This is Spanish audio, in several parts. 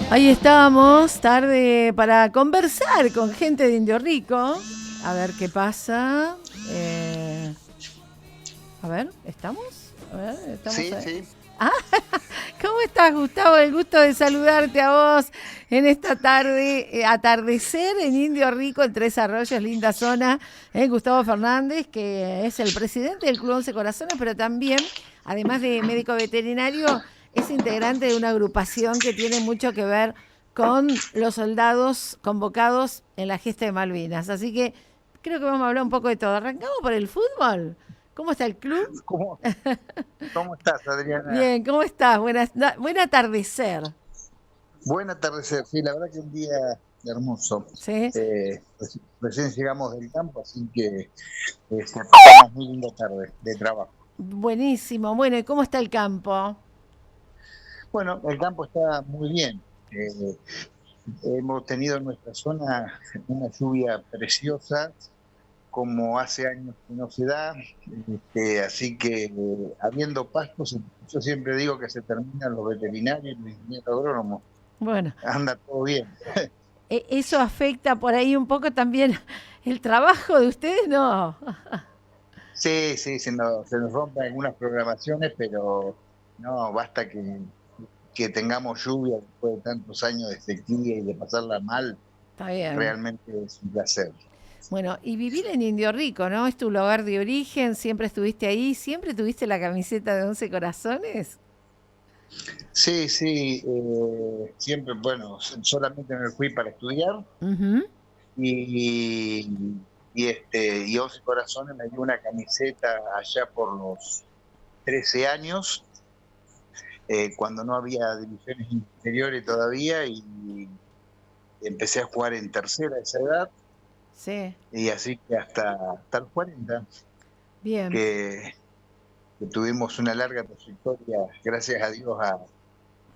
Ahí estábamos, tarde para conversar con gente de Indio Rico. A ver qué pasa. A ver, ¿estamos? A ver, estamos Sí, ahí. sí. Ah, ¿cómo estás, Gustavo? El gusto de saludarte a vos en esta tarde, atardecer en Indio Rico, en Tres Arroyos, linda zona. Gustavo Fernández, que es el presidente del Club Once Corazones, pero también, además de médico veterinario, es integrante de una agrupación que tiene mucho que ver con los soldados convocados en la gesta de Malvinas. Así que creo que vamos a hablar un poco de todo. Arrancamos por el fútbol. ¿Cómo está el club? ¿Cómo, cómo estás, Adriana? Bien, ¿cómo estás? Buen atardecer. Buen atardecer. Sí, la verdad que un día hermoso. ¿Sí? Recién llegamos del campo, así que pasamos muy linda tarde de trabajo. Buenísimo. Bueno, ¿y cómo está el campo? Bueno, el campo está muy bien. Eh, Hemos tenido en nuestra zona una lluvia preciosa, como hace años que no se da. Así que habiendo pastos, yo siempre digo que se terminan los veterinarios y los ingenieros agrónomos. Bueno, Anda todo bien. ¿eso afecta por ahí un poco también el trabajo de ustedes? No. Sí, sí, se nos rompen algunas programaciones, pero no, basta que tengamos lluvia después de tantos años de sequía y de pasarla mal, Está bien. realmente es un placer. Bueno, y vivir en Indio Rico, ¿no? Es tu lugar de origen, siempre estuviste ahí, siempre tuviste la camiseta de Once Corazones. Sí, sí, siempre, bueno, solamente me fui para estudiar Ujú. y, y Once Corazones me dio una camiseta allá por los 13 años, cuando no había divisiones inferiores todavía y empecé a jugar en tercera a esa edad Sí, y así que hasta los 40 bien. que, que tuvimos una larga trayectoria, gracias a Dios,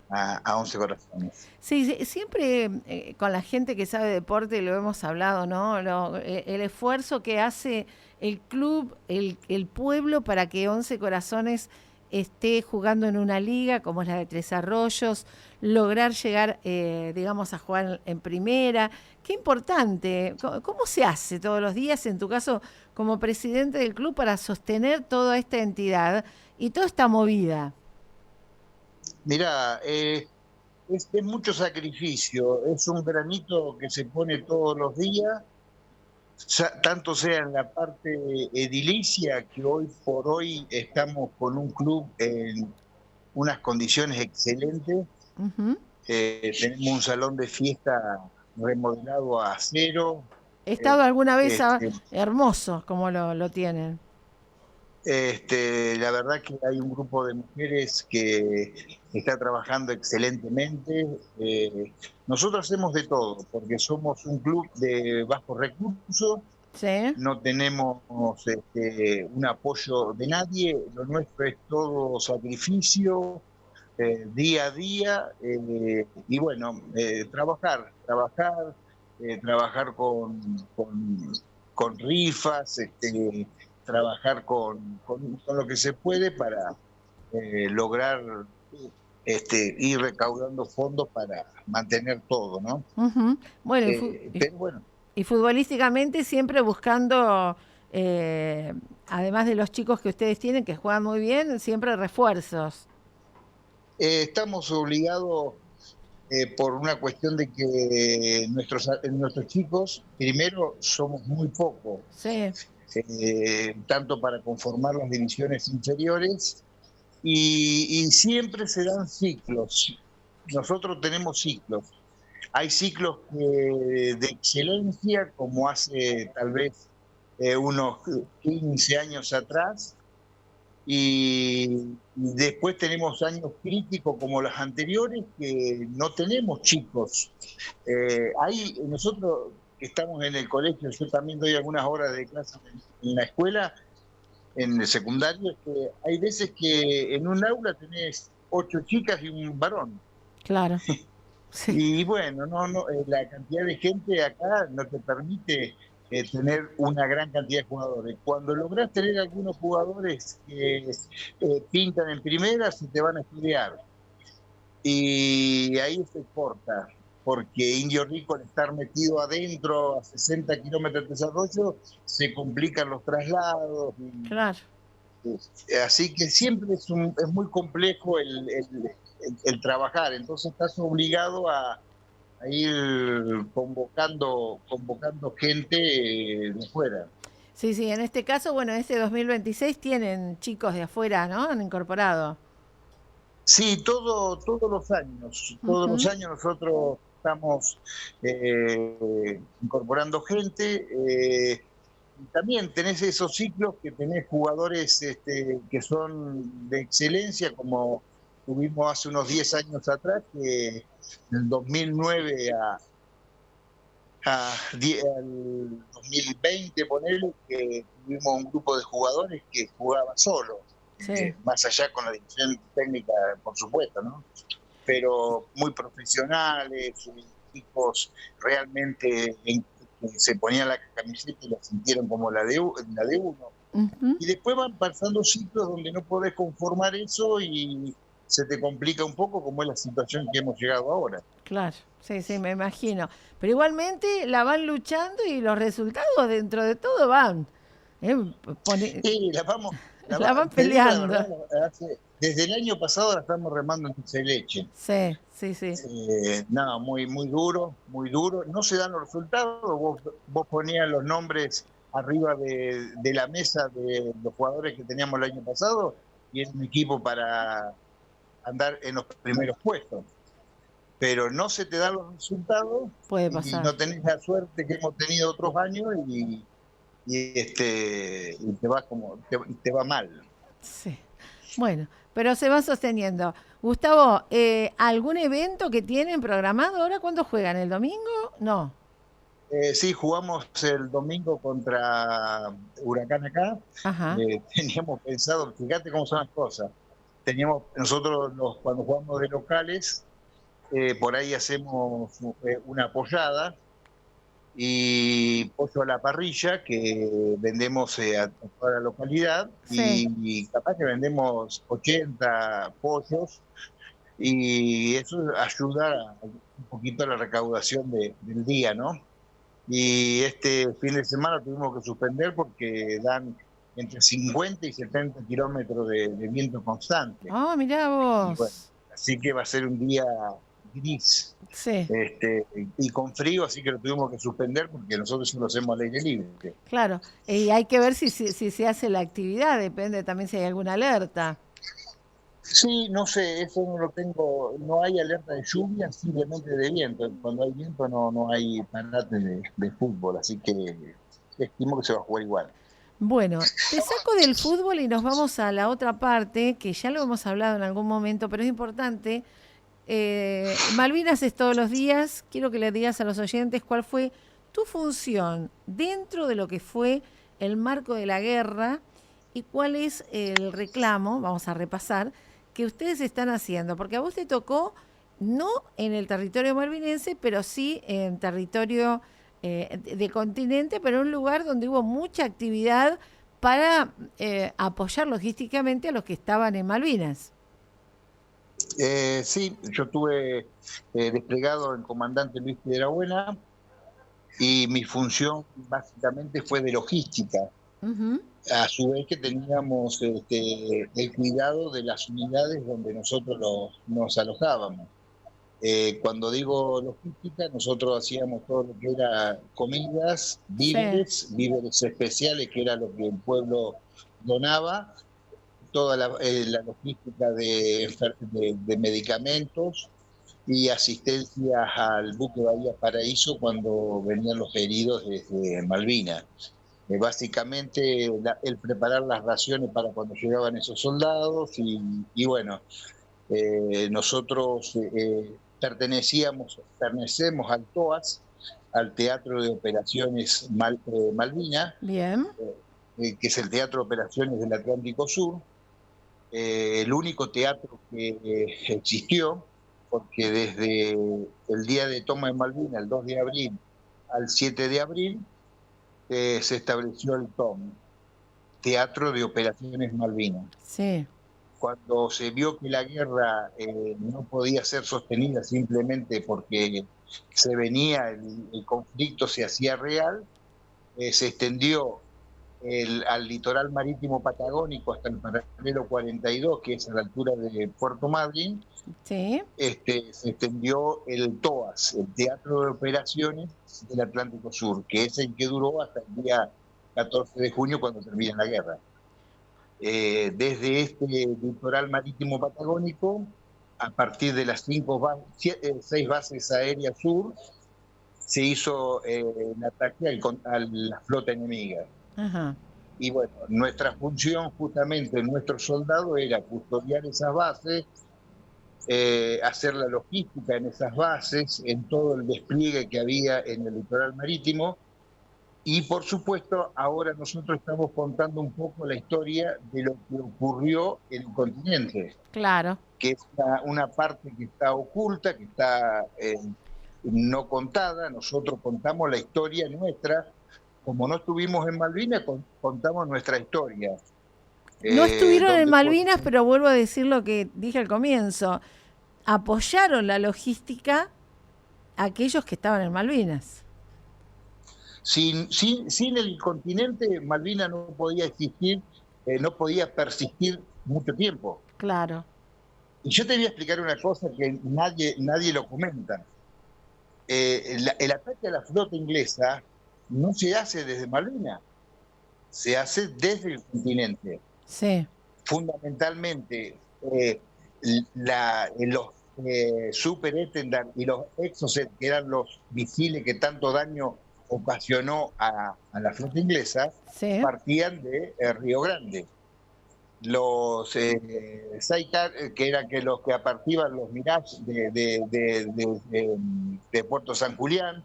a 11 Corazones. Sí, sí, siempre con la gente que sabe deporte lo hemos hablado, ¿no? El esfuerzo que hace el club, el pueblo para que Once Corazones esté jugando en una liga como es la de Tres Arroyos, lograr llegar, digamos, a jugar en primera. Qué importante. ¿Cómo se hace todos los días, en tu caso, como presidente del club, para sostener toda esta entidad y toda esta movida? Mirá, es mucho sacrificio, es un granito que se pone todos los días, tanto sea en la parte edilicia, que hoy por hoy estamos con un club en unas condiciones excelentes. Ujú. Tenemos un salón de fiesta remodelado a cero. He estado eh, alguna vez este, hermoso como lo tienen. la verdad que hay un grupo de mujeres que está trabajando excelentemente. Nosotros hacemos de todo, porque somos un club de bajos recursos, ¿Sí? no tenemos un apoyo de nadie, lo nuestro es todo sacrificio, día a día, y bueno, trabajar con rifas, trabajar con lo que se puede para lograr ir recaudando fondos para mantener todo, ¿no? Ujú. Bueno, Pero bueno, y futbolísticamente siempre buscando, eh, además de los chicos que ustedes tienen, que juegan muy bien, siempre refuerzos. estamos obligados por una cuestión de que nuestros chicos, primero, somos muy pocos, Sí, tanto para conformar las divisiones inferiores, y siempre se dan ciclos. Nosotros tenemos ciclos. Hay ciclos de excelencia, como hace tal vez unos 15 años atrás, y después tenemos años críticos como los anteriores que no tenemos chicos. Ahí nosotros que estamos en el colegio, yo también doy algunas horas de clase en la escuela, en el secundario, que hay veces que en un aula tenés 8 chicas y un varón. claro. Sí. Y bueno, la cantidad de gente acá no te permite tener una gran cantidad de jugadores. Cuando lográs tener algunos jugadores que pintan en primera, se te van a estudiar. y ahí se corta, porque Indio Rico, al estar metido adentro a 60 kilómetros de desarrollo, se complican los traslados. Claro. Así que siempre es muy complejo el trabajar, entonces estás obligado a ir convocando gente de fuera. Sí, sí, en este caso, bueno, este 2026 tienen chicos de afuera, ¿no? Han incorporado. Sí, todos los Ujú. años nosotros estamos incorporando gente. Y también tenés esos ciclos que tenés jugadores que son de excelencia, como tuvimos hace unos 10 años atrás, que del 2009 al 2020, ponele, que tuvimos un grupo de jugadores que jugaba solo, Sí, más allá con la dirección técnica, por supuesto, ¿no? Pero muy profesionales, chicos realmente que se ponían la camiseta y la sintieron como la de uno. ujú. Y después van pasando ciclos donde no podés conformar eso y se te complica un poco, como es la situación que hemos llegado ahora. Claro, sí, sí, me imagino. Pero igualmente la van luchando y los resultados dentro de todo van. ¿eh? Pone- Sí, la van te digo la peleando. verdad, desde el año pasado la estamos remando en dulce de leche. Sí, sí, sí. No, muy, muy duro, muy duro. No se dan los resultados. Vos ponías los nombres arriba de la mesa de los jugadores que teníamos el año pasado y es un equipo para andar en los primeros puestos. Pero no se te dan los resultados Puede y pasar. no tenés la suerte que hemos tenido otros años y te va mal. Sí. Bueno, pero se va sosteniendo. Gustavo, ¿algún evento que tienen programado ahora? ¿Cuándo juegan? ¿El domingo? No. Sí, jugamos el domingo contra Huracán acá. Ajá. Teníamos pensado, fíjate cómo son las cosas. Teníamos nosotros cuando jugamos de locales, por ahí hacemos una pollada y pollo a la parrilla que vendemos a toda la localidad Sí. y capaz que vendemos 80 pollos y eso ayuda un poquito a la recaudación del día, ¿no? Y este fin de semana tuvimos que suspender porque dan entre 50 y 70 kilómetros de viento constante. Oh, mirá Y bueno, vos. así que va a ser un día gris Sí, y con frío, así que lo tuvimos que suspender porque nosotros lo hacemos al aire libre. claro. Y hay que ver si se hace la actividad, depende también si hay alguna alerta. Sí, no sé, eso no lo tengo, no hay alerta de lluvia, simplemente de viento. Cuando hay viento no hay parate de fútbol, así que estimo que se va a jugar igual. Bueno, te saco del fútbol y nos vamos a la otra parte, que ya lo hemos hablado en algún momento, pero es importante. Malvinas es todos los días. Quiero que le digas a los oyentes cuál fue tu función dentro de lo que fue el marco de la guerra y cuál es el reclamo, vamos a repasar, que ustedes están haciendo. Porque a vos te tocó no en el territorio malvinense, pero sí en territorio de continente, pero en un lugar donde hubo mucha actividad para apoyar logísticamente a los que estaban en Malvinas. Sí, yo estuve desplegado en Comandante Luis Piedrabuena y mi función básicamente fue de logística. Ujú. A su vez que teníamos el cuidado de las unidades donde nosotros nos alojábamos. Cuando digo logística, nosotros hacíamos todo lo que era comidas, Sí, víveres especiales, que era lo que el pueblo donaba, toda la logística de medicamentos y asistencia al buque Bahía Paraíso cuando venían los heridos desde Malvinas. Básicamente el preparar las raciones para cuando llegaban esos soldados y bueno, nosotros pertenecemos al TOAS, al Teatro de Operaciones Malvina, bien. que es el Teatro de Operaciones del Atlántico Sur, el único teatro que existió, porque desde el día de toma de Malvinas, el 2 de abril al 7 de abril, se estableció el TOM, Teatro de Operaciones Malvinas. Sí. cuando se vio que la guerra no podía ser sostenida simplemente porque se venía, el conflicto se hacía real, se extendió al litoral marítimo patagónico hasta el paralelo 42, que es a la altura de Puerto Madryn. Sí. Se extendió el TOAS, el Teatro de Operaciones del Atlántico Sur, que es el que duró hasta el día 14 de junio, cuando termina la guerra. Desde este litoral marítimo patagónico, a partir de las 6 bases aéreas sur, se hizo el ataque a la flota enemiga. Ajá. Y bueno, nuestra función, justamente, nuestro soldado, era custodiar esas bases, hacer la logística en esas bases, en todo el despliegue que había en el litoral marítimo. Y por supuesto, ahora nosotros estamos contando un poco la historia de lo que ocurrió en el continente. Claro. Que es una parte que está oculta, que está no contada. Nosotros contamos la historia nuestra. Como no estuvimos en Malvinas, contamos nuestra historia. No estuvieron en Malvinas, pero vuelvo a decir lo que dije al comienzo. Apoyaron la logística a aquellos que estaban en Malvinas. Sin el continente, Malvinas no podía existir, no podía persistir mucho tiempo. Claro. Y yo te voy a explicar una cosa que nadie lo comenta. El ataque a la flota inglesa no se hace desde Malvinas, se hace desde el continente. Sí. Fundamentalmente, los Super Étendard y los Exocet, que eran los misiles que tanto daño ocasionó a la flota inglesa, sí, partían de Río Grande. Los Saikar, que eran los que apartían los Mirage de Puerto San Julián.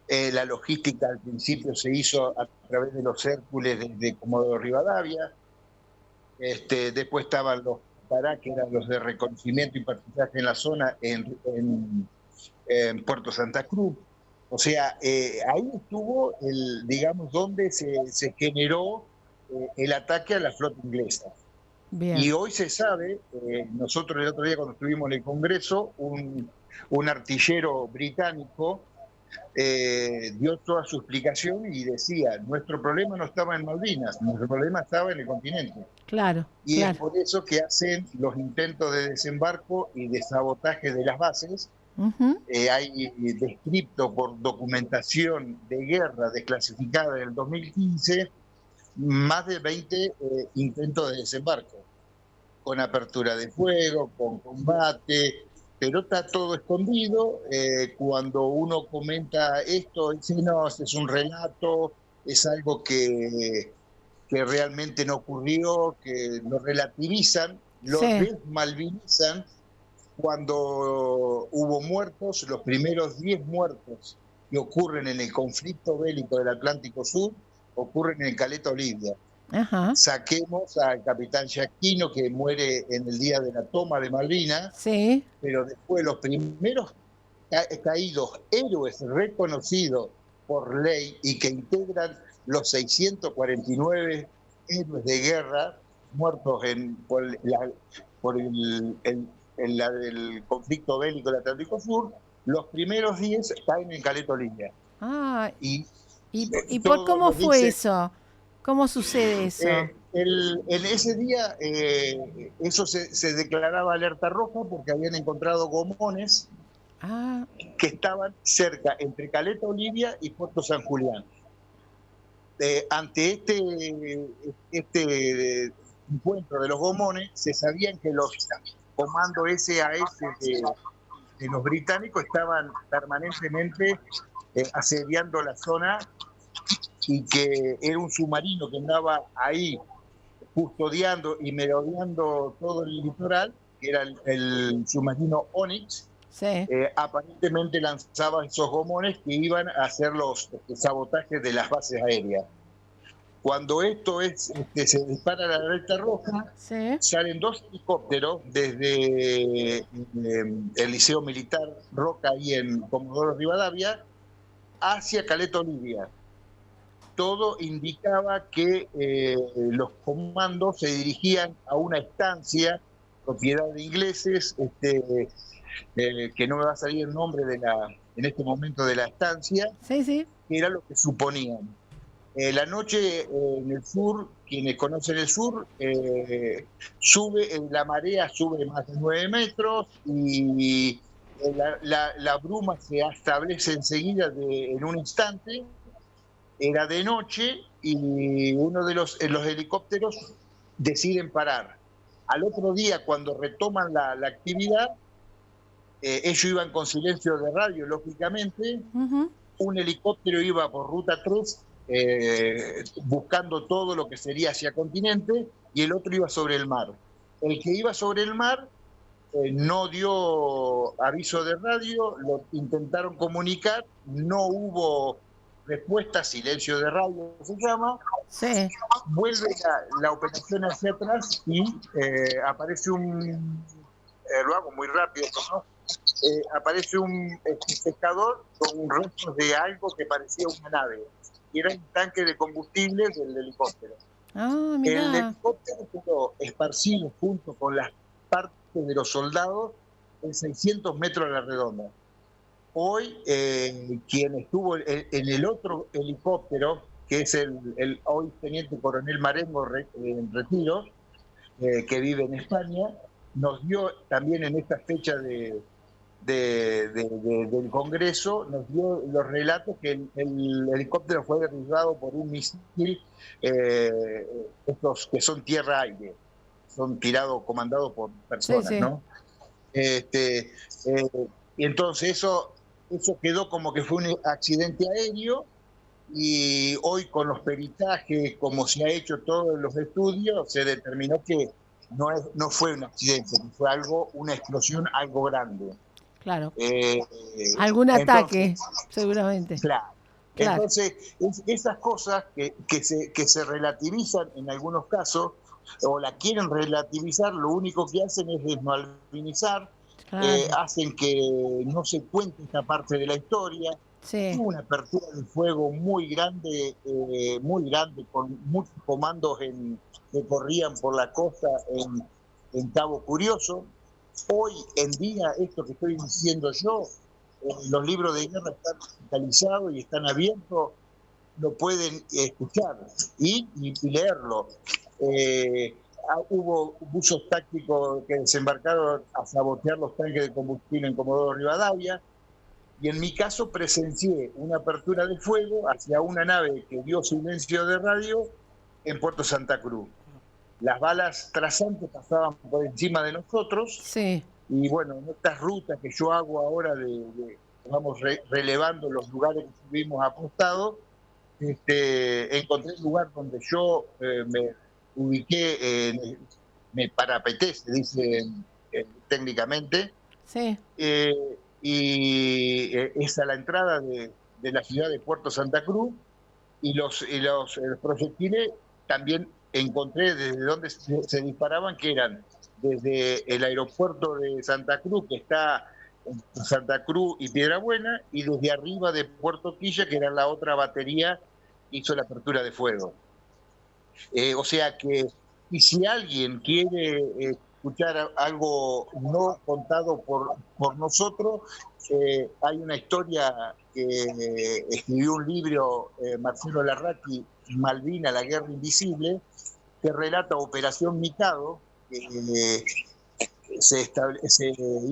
La logística al principio se hizo a través de los Hércules de Comodoro Rivadavia. Después estaban los Pará, que eran los de reconocimiento y patrullaje en la zona en Puerto Santa Cruz. O sea, ahí estuvo, digamos, donde se generó el ataque a la flota inglesa. Bien. Y hoy se sabe, nosotros el otro día cuando estuvimos en el Congreso, un artillero británico dio toda su explicación y decía, nuestro problema no estaba en Malvinas, nuestro problema estaba en el continente. Claro. Y claro. Es por eso que hacen los intentos de desembarco y de sabotaje de las bases. Hay descrito por documentación de guerra desclasificada en el 2015 más de 20 intentos de desembarco, con apertura de fuego, con combate, pero está todo escondido. Cuando uno comenta esto, dice, no, es un relato, es algo que realmente no ocurrió, que lo relativizan, lo desmalvinizan. Cuando hubo muertos, los primeros 10 muertos que ocurren en el conflicto bélico del Atlántico Sur, ocurren en Caleta Olivia. Ajá. Saquemos al capitán Giacchino, que muere en el día de la toma de Malvinas, sí, pero después los primeros caídos, héroes reconocidos por ley y que integran los 649 héroes de guerra muertos por el conflicto bélico del Atlántico Sur, los primeros 10 caen en Caleta Olivia. Ah, ¿Y por cómo fue eso? ¿Cómo sucede eso? En ese día eso se declaraba alerta roja porque habían encontrado gomones que estaban cerca, entre Caleta Olivia y Puerto San Julián. Ante este encuentro de los gomones, se sabían que los comandos SAS de los británicos estaban permanentemente asediando la zona y que era un submarino que andaba ahí custodiando y merodeando todo el litoral, que era el submarino Onyx. Sí. Aparentemente lanzaba esos gomones que iban a hacer los sabotajes de las bases aéreas. Cuando esto se dispara la alerta roja, sí, salen 2 helicópteros desde el Liceo Militar Roca, ahí en Comodoro Rivadavia, hacia Caleta Olivia. todo indicaba que los comandos se dirigían a una estancia, propiedad de ingleses, que no me va a salir el nombre en este momento de la estancia, Sí, sí. que era lo que suponían. La noche en el sur, quienes conocen el sur, la marea sube más de 9 metros y la bruma se establece enseguida en un instante. Era de noche y uno de los helicópteros deciden parar. Al otro día, cuando retoman la actividad, ellos iban con silencio de radio, lógicamente. Un helicóptero iba por ruta 3 buscando todo lo que sería hacia continente, y el otro iba sobre el mar. El que iba sobre el mar no dio aviso de radio, lo intentaron comunicar, no hubo respuesta, silencio de radio se llama. Sí. Vuelve la operación hacia atrás y aparece lo hago muy rápido, ¿no? Aparece un pescador con restos de algo que parecía una nave. Y era un tanque de combustible del helicóptero. Ah, El mirá. helicóptero quedó esparcido junto con las partes de los soldados en 600 metros a la redonda. Hoy, quien estuvo en el otro helicóptero, que es el hoy teniente coronel Marengo en retiro, que vive en España, nos dio también en esta fecha del Congreso, nos dio los relatos que el helicóptero fue derribado por un misil, estos que son tierra-aire, son comandados por personas, Sí, sí. ¿no? Y entonces eso quedó como que fue un accidente aéreo, y hoy con los peritajes, como se ha hecho todos los estudios, se determinó que no fue un accidente, fue una explosión, algo grande. Claro. Algún ataque, Entonces, seguramente. claro. Claro. Entonces, esas cosas que se relativizan en algunos casos, o la quieren relativizar, lo único que hacen es desmalvinizar, Claro. hacen que no se cuente esta parte de la historia. Sí. Hubo una apertura de fuego muy grande, con muchos comandos que corrían por la costa en Cabo Curioso. Hoy en día, esto que estoy diciendo yo, los libros de guerra están digitalizados y están abiertos, lo pueden escuchar y leerlo. Hubo buzos tácticos que desembarcaron a sabotear los tanques de combustible en Comodoro Rivadavia, y en mi caso presencié una apertura de fuego hacia una nave que dio silencio de radio en Puerto Santa Cruz. Las balas trazantes pasaban por encima de nosotros. Sí. Y bueno, en estas rutas que yo hago ahora vamos relevando los lugares que estuvimos apostados, encontré un lugar donde yo me ubiqué, me parapeté, se dice técnicamente. Sí. Y es a la entrada de la ciudad de Puerto Santa Cruz, y los proyectiles también encontré desde donde se disparaban, que eran desde el aeropuerto de Santa Cruz, que está en Santa Cruz y Piedrabuena, y desde arriba de Puerto Quilla, que era la otra batería, hizo la apertura de fuego. O sea que, y si alguien quiere escuchar algo no contado por nosotros, hay una historia que escribió un libro Marcelo Larraqui, Malvina, la guerra invisible, que relata Operación Mikado, que se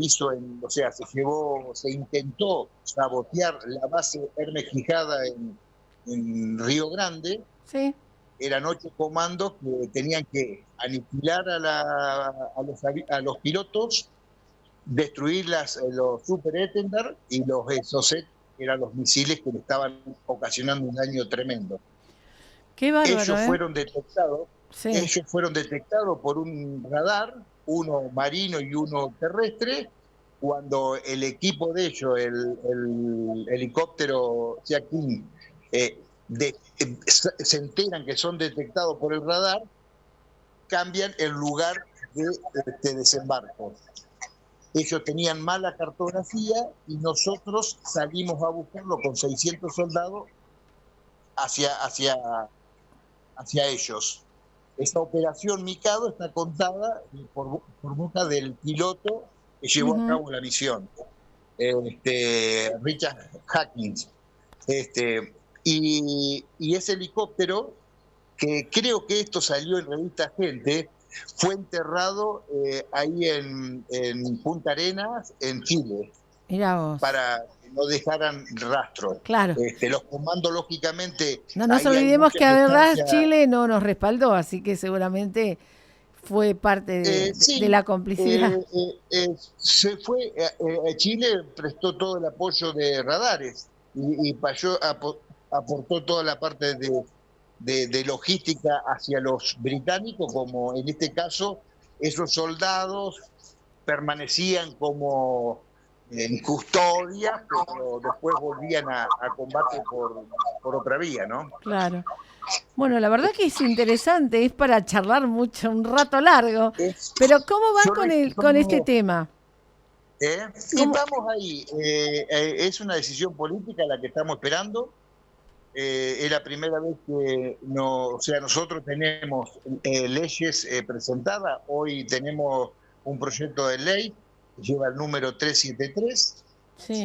hizo se intentó sabotear la base Hermes Quijada en Río Grande. Sí. Eran 8 comandos que tenían que aniquilar a los pilotos, destruir los Super Étendard y los Exocet, que eran los misiles que le estaban ocasionando un daño tremendo. Qué bárbaro, Ellos fueron detectados. Sí. Ellos fueron detectados por un radar, uno marino y uno terrestre. Cuando el equipo de ellos, el helicóptero Sea King, se enteran que son detectados por el radar, cambian el lugar de desembarco. Ellos tenían mala cartografía y nosotros salimos a buscarlo con 600 soldados hacia ellos. Esta operación Mikado está contada por boca del piloto que llevó a cabo la misión, Richard Hawkins. Y ese helicóptero, que creo que esto salió en revista Gente, fue enterrado ahí en Punta Arenas, en Chile. Mirá vos. Para que no dejaran rastro. Claro. Los comandos, lógicamente... No nos olvidemos que además Chile no nos respaldó, así que seguramente fue parte de la complicidad. Chile prestó todo el apoyo de radares y aportó toda la parte de logística hacia los británicos, como en este caso esos soldados permanecían como en custodia, pero después volvían a combate por otra vía, ¿no? Claro. Bueno, la verdad que es interesante, es para charlar mucho, un rato largo. Pero ¿cómo van con este tema? Y vamos ahí. Es una decisión política la que estamos esperando. Es la primera vez que nosotros tenemos leyes presentadas. Hoy tenemos un proyecto de ley que lleva el número 373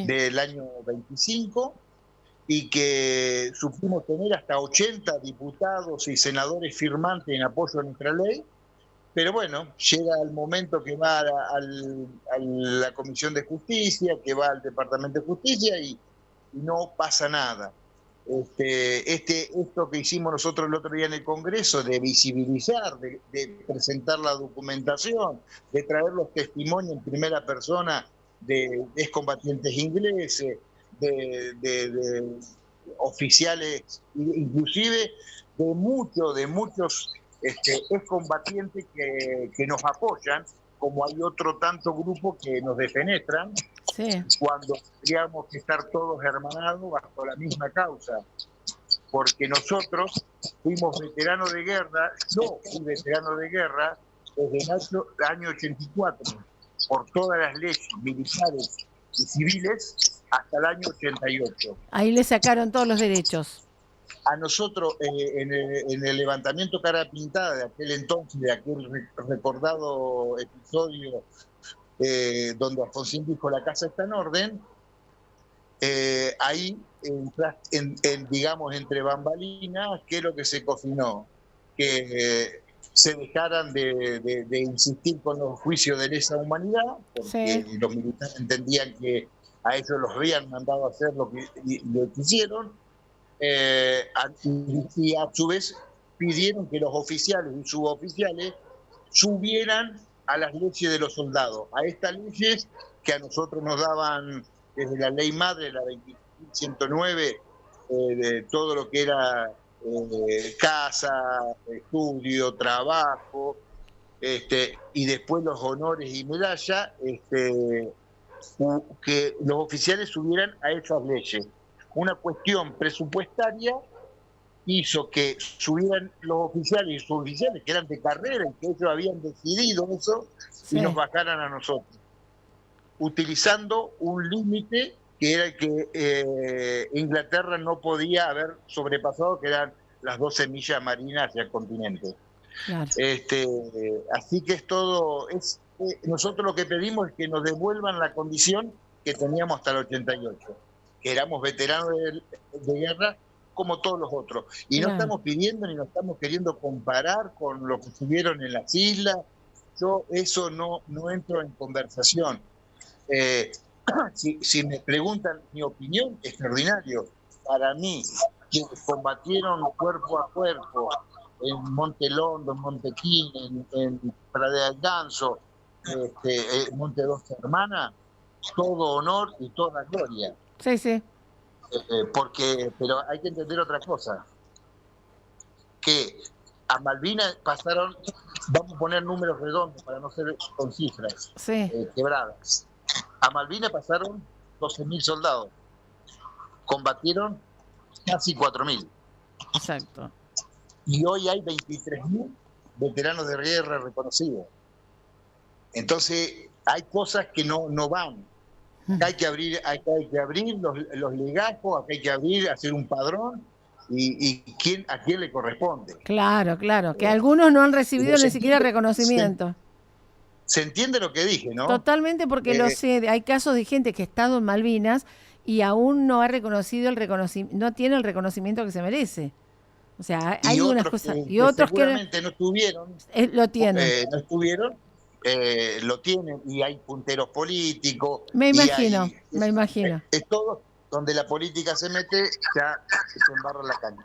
del año 25 y que supimos tener hasta 80 diputados y senadores firmantes en apoyo a nuestra ley. Pero bueno, llega el momento que va a la Comisión de Justicia, que va al Departamento de Justicia y no pasa nada. Esto que hicimos nosotros el otro día en el Congreso, de visibilizar, de presentar la documentación, de traer los testimonios en primera persona de excombatientes ingleses, de oficiales, inclusive de muchos excombatientes que nos apoyan, como hay otro tanto grupo que nos defenestran, cuando tendríamos que estar todos hermanados bajo la misma causa, porque nosotros fuimos veteranos de guerra. Yo fui veterano de guerra desde el año 84, por todas las leyes militares y civiles, hasta el año 88. Ahí le sacaron todos los derechos. A nosotros, en el levantamiento cara pintada de aquel entonces, de aquel recordado episodio donde Alfonsín dijo la casa está en orden, ahí, digamos, entre bambalinas, ¿qué es lo que se cocinó? Que se dejaran de insistir con los juicios de lesa humanidad, porque los militares entendían que a ellos los habían mandado a hacer lo que hicieron, y a su vez pidieron que los oficiales y suboficiales subieran a las leyes de los soldados, a estas leyes que a nosotros nos daban desde la ley madre, la 2109, de todo lo que era casa, estudio, trabajo, y después los honores y medallas, que los oficiales subieran a esas leyes. Una cuestión presupuestaria hizo que subieran los oficiales y suboficiales, que eran de carrera y que ellos habían decidido eso, y nos bajaran a nosotros, utilizando un límite que era el que Inglaterra no podía haber sobrepasado, que eran las 12 millas marinas hacia el continente. Claro. Así que es todo... nosotros lo que pedimos es que nos devuelvan la condición que teníamos hasta el 88, que éramos veteranos de guerra como todos los otros. Y no estamos pidiendo ni nos estamos queriendo comparar con lo que estuvieron en las islas. Yo eso no entro en conversación. Si me preguntan mi opinión, extraordinario. Para mí, que combatieron cuerpo a cuerpo en Monte Londo, en Montequín, en Pradera del Ganso, Monte Dos Hermanas, todo honor y toda gloria. Sí. Pero hay que entender otra cosa, que a Malvinas pasaron, vamos a poner números redondos para no ser con cifras quebradas, a Malvinas pasaron 12.000 soldados, combatieron casi 4.000. Exacto. Y hoy hay 23.000 veteranos de guerra reconocidos. Entonces hay cosas que no van. Acá hay que abrir los legajos, acá hay que hacer un padrón a quién le corresponde. Claro, claro, que algunos no han recibido ni siquiera Se, reconocimiento. se entiende lo que dije, ¿no? Totalmente, porque lo sé, hay casos de gente que ha estado en Malvinas y aún no ha reconocido no tiene el reconocimiento que se merece. O sea, Y hay unas otros cosas, y que otros que seguramente no estuvieron, lo tienen. no estuvieron, lo tienen, y hay punteros políticos, Me y imagino, hay, me imagino. es todo, donde la política se mete, ya se embarra la cancha.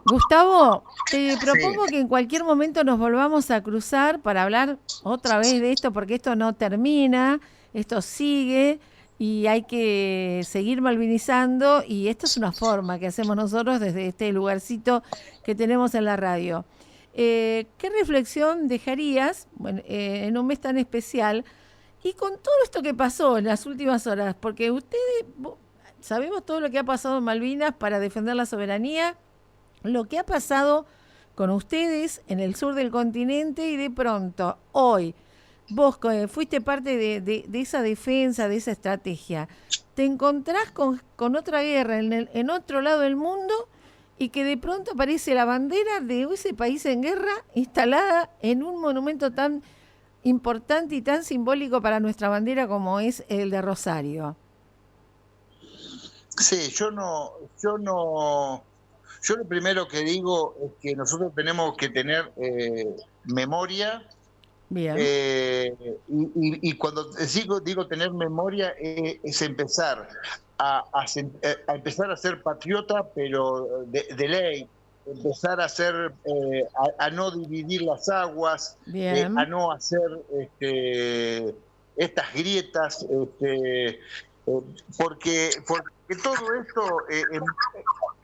Gustavo, te Sí, propongo que en cualquier momento nos volvamos a cruzar para hablar otra vez de esto, porque esto no termina, esto sigue y hay que seguir malvinizando y esto es una forma que hacemos nosotros desde este lugarcito que tenemos en la radio. ¿Qué reflexión dejarías en un mes tan especial y con todo esto que pasó en las últimas horas? Porque sabemos todo lo que ha pasado en Malvinas para defender la soberanía, lo que ha pasado con ustedes en el sur del continente y de pronto hoy vos fuiste parte de esa defensa, de esa estrategia, te encontrás con otra guerra en otro lado del mundo y que de pronto aparece la bandera de ese país en guerra instalada en un monumento tan importante y tan simbólico para nuestra bandera como es el de Rosario. sí, yo lo primero que digo es que nosotros tenemos que tener memoria. Bien, Y cuando digo tener memoria, es empezar a empezar a ser patriota, pero de ley, empezar a ser, a no dividir las aguas, a bien, no hacer estas grietas, porque todo esto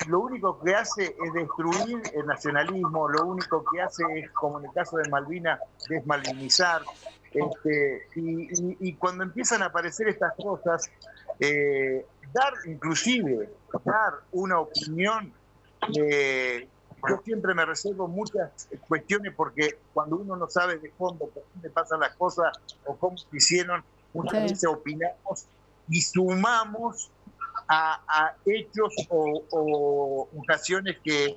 lo único que hace es destruir el nacionalismo, lo único que hace es, como en el caso de Malvinas, desmalvinizar. Y cuando empiezan a aparecer estas cosas, dar una opinión, yo siempre me reservo muchas cuestiones porque cuando uno no sabe de fondo por dónde pasan las cosas o cómo se hicieron, muchas sí, veces opinamos y sumamos a hechos o ocasiones que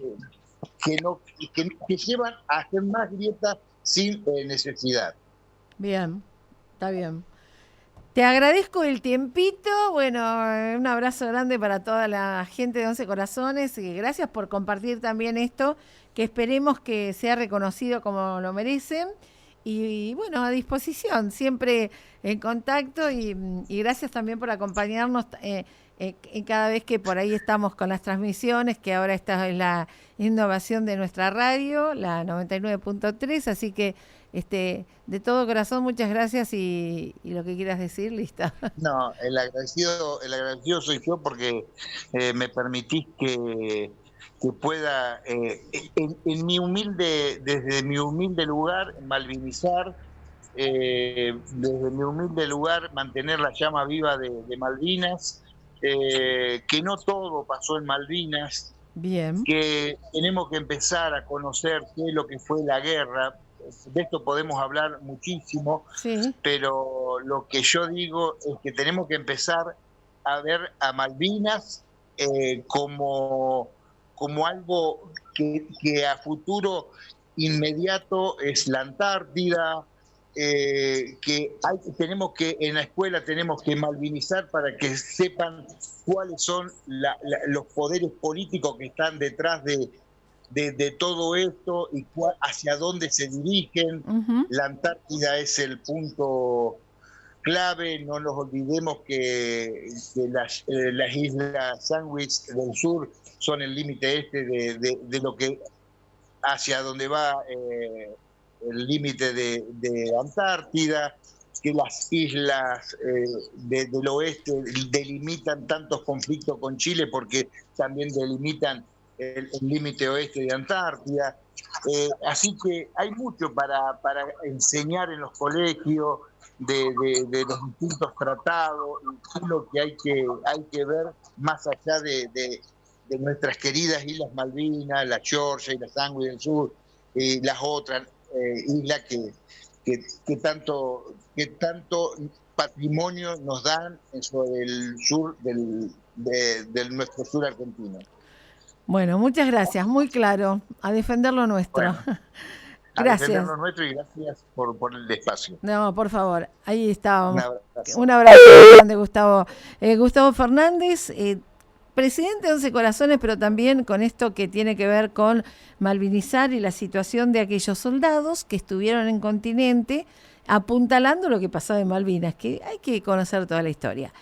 llevan a hacer más grietas sin necesidad. bien, está bien. Te agradezco el tiempito, bueno, un abrazo grande para toda la gente de Once Corazones y gracias por compartir también esto, que esperemos que sea reconocido como lo merecen y bueno, a disposición, siempre en contacto y gracias también por acompañarnos cada vez que por ahí estamos con las transmisiones, que ahora esta es la innovación de nuestra radio, la 99.3, así que de todo corazón, muchas gracias y lo que quieras decir, listo. No, el agradecido soy yo porque me permitís que pueda, desde mi humilde lugar, malvinizar, desde mi humilde lugar, mantener la llama viva de Malvinas, que no todo pasó en Malvinas, Bien, que tenemos que empezar a conocer qué es lo que fue la guerra. De esto podemos hablar muchísimo, sí, pero lo que yo digo es que tenemos que empezar a ver a Malvinas como algo que a futuro inmediato es la Antártida, tenemos que en la escuela tenemos que malvinizar para que sepan cuáles son los poderes políticos que están detrás de todo esto y hacia dónde se dirigen. uh-huh, La Antártida es el punto clave, no nos olvidemos que las islas Sandwich del sur son el límite este de lo que hacia donde va el límite de Antártida, que las islas del oeste delimitan tantos conflictos con Chile porque también delimitan el límite oeste de Antártida. Así que hay mucho para enseñar en los colegios de los distintos tratados y lo que hay que ver más allá de nuestras queridas Islas Malvinas, la Georgia y la Sandwich del Sur, y las otras islas que tanto patrimonio nos dan sobre el sur del nuestro sur argentino. Bueno, muchas gracias, muy claro. A defender lo nuestro. Bueno, a defender Gracias. lo nuestro y gracias por el espacio. No, por favor, ahí Un estábamos. abrazo. Un abrazo grande, Gustavo. Gustavo Fernández, presidente de Once Corazones, pero también con esto que tiene que ver con malvinizar y la situación de aquellos soldados que estuvieron en continente apuntalando lo que pasaba en Malvinas, que hay que conocer toda la historia.